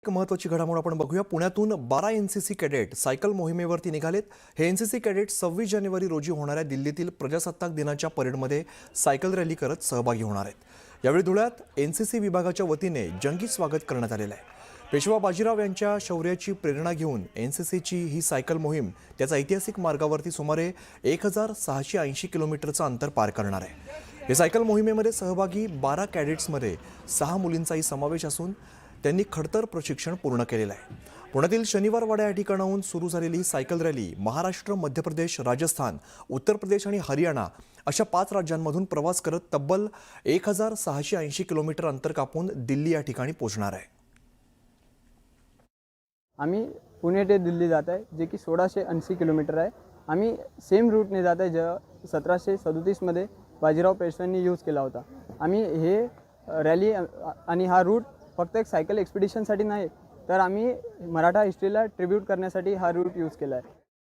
एक महत्त्वाची घडामोड आपण बघूया. पुण्यातून 12 एनसीसी कॅडेट सायकल मोहिमेवरती निघालेत. हे एनसीसी कॅडेट 26 जानेवारी रोजी होणाऱ्या दिल्लीतील प्रजासत्ताक दिनाच्या परेडमध्ये सायकल रॅली करत सहभागी होणार आहेत. यावेळी धुळ्यात एनसीसी विभागाच्या वतीने जंगी स्वागत करण्यात आलेलं आहे. पेशवा बाजीराव यांच्या शौर्याची प्रेरणा घेऊन एनसीसीची ही सायकल मोहीम त्याचा ऐतिहासिक मार्गावरती सुमारे 1680 किलोमीटरचं अंतर पार करणार आहे. या सायकल मोहिमेमध्ये सहभागी 12 कॅडेट्समध्ये 6 मुलींचाही समावेश असून त्यांनी खडतर प्रशिक्षण पूर्ण केलेलं आहे. पुण्यातील शनिवार वाडा या ठिकाणाहून सुरू झालेली सायकल रॅली महाराष्ट्र, मध्य प्रदेश, राजस्थान, उत्तर प्रदेश आणि हरियाणा अशा 5 राज्यांमधून प्रवास करत तब्बल 1680 किलोमीटर अंतर कापून दिल्ली या ठिकाणी पोहोचणार आहे. आम्ही पुणे ते दिल्ली जात आहे, जे की 1680 किलोमीटर आहे. आम्ही सेम रूटने जात आहे, जो 1737मध्ये बाजीराव पेशव्यांनी यूज केला होता. आम्ही हे रॅली आणि हा रूट फक्त एक सायकल एक्सपिडिशनसाठी नाही, तर आम्ही मराठा हिस्ट्रीला ट्रिब्यूट करण्यासाठी हा रूट यूज केला आहे.